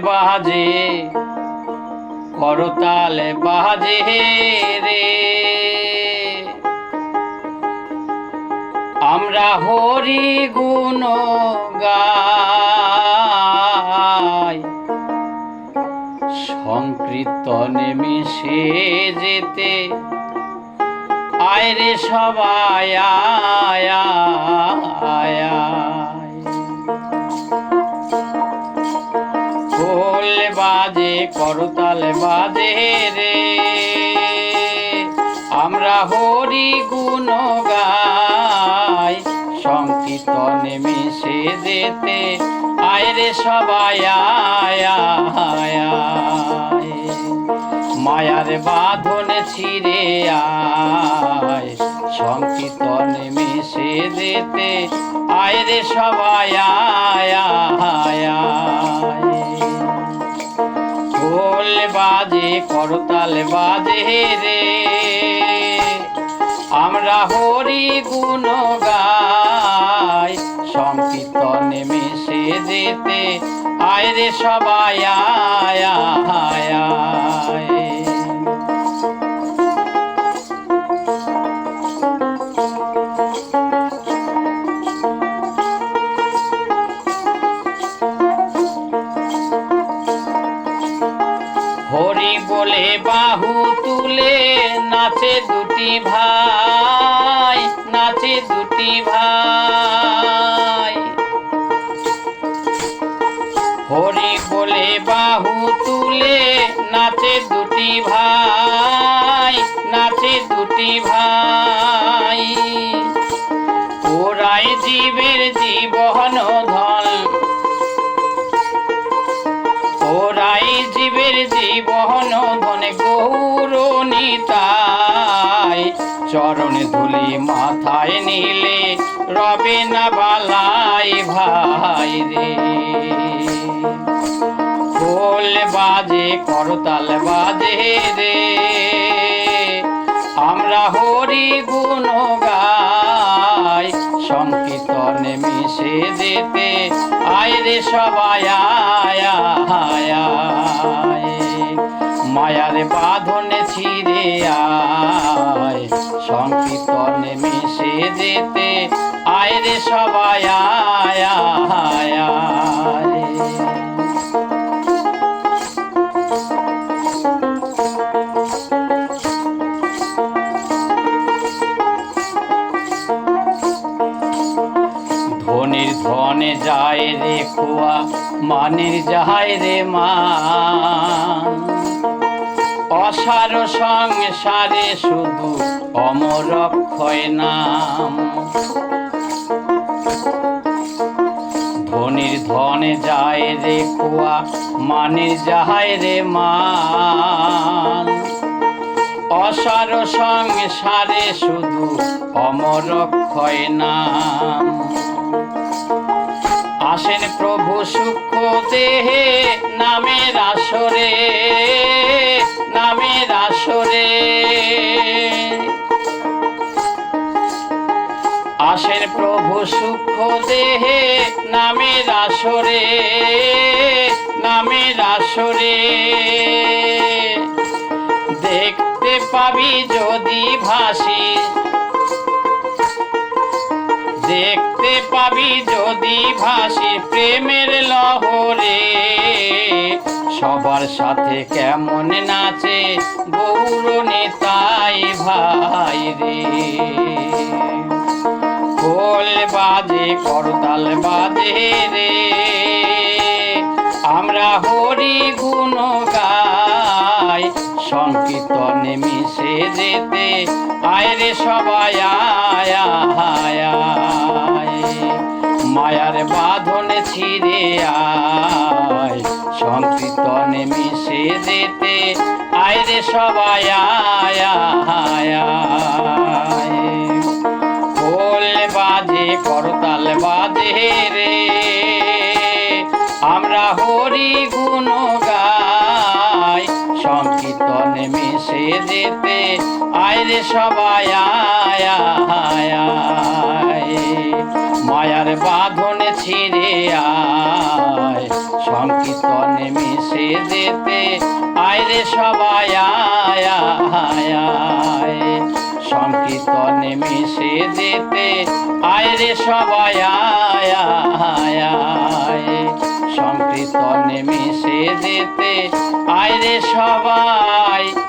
বাজে করতাল বাজে রে, আমরা হরি গুণ গাই, সংকীর্তনে মিশে যেতে আয় রে সবাই আয় আয় আয়। খোল বাজে করতাল বাজে রে, আমরা হরি গুণ গাই, সংকীর্তনে মিশে যেতে আয় রে সবাই আয় আয় আয়। মায়ার বাঁধনে ছিঁড়ে আয়, সংকীর্তনে মিশে যেতে আয় রে সবাই আয় আয় আয়। ঢোল বাজে করতাল বাজে রে, আমরা হরি গুণ গাই, সংকীর্তনে মিশে যেতে আয় রে সবাই আয় আয় আয়। হরি বলে বাহু তুলে নাচে দুটি ভাই, নাচে দুটি ভাই। হরি বলে বাহু তুলে নাচে দুটি ভাই, নাচে দুটি ভাই। ওরাই জীবের জীবন ধন, ওরাই জীবের জীবন ধনে গৌর নিতাই, চরণ ধুলি মাথায় নিলে রবে না বালাই ভাই রে। খোল বাজে করতাল বাজে রে, আমরা হরি গুণ গাই, সংকীর্তনে মিশে যেতে আয় রে সবাই আয় আয় আয়। মায়ার বাঁধনে ছিঁড়ে আয়, সংকীর্তনে মিশে যেতে আয় রে সবাই আয় আয় আয়। ধনির ধনে যায় রে খোয়া, মানের যায় রে মান, অসার সংসারে শুধু অমর অক্ষয় নাম। ধনির ধনে যায় রে খোয়া, মানের যায় রে মান, অসার সংসারে শুধু অমর অক্ষয় নাম। আসেন প্রভু সূক্ষ্ম দেহে নামের আসরে, নামের আসরে। আসেন প্রভু সূক্ষ্ম দেহে নামের আসরে, নামের আসরে। দেখতে পাবি যদি ভাসি, দেখতে পাবি যদি ভাসি প্রেমের লহরে, সবার সাথে কেমন নাচে গৌর নিতাই ভাই রে। খোল বাজে করতাল বাজে রে, আমরা হরি গুণ গাই, সংকীর্তনে মিশে যেতে আয় রে সবাই আয় আয় আয়। মায়ার বাঁধনে ছিঁড়ে আয়, সংকীর্তনে মিশে যেতে আয় রে সবাই আয় আয় আয়। খোল বাজে করতাল বাজে রে, আমরা হরি গুণ গাই, সংকীর্তনে মিশে যেতে আয় রে সবাই আয় আয় আয়। মায়ার বাঁধনে ছিঁড়ে আয়, সংকীর্তনে মিশে যেতে আয়রে সবাই আয় আয় আয়। সংকীর্তনে মিশে যেতে আয়রে সবাই আয় আয় আয়। সংকীর্তনে মিশে যেতে আয়রে সবাই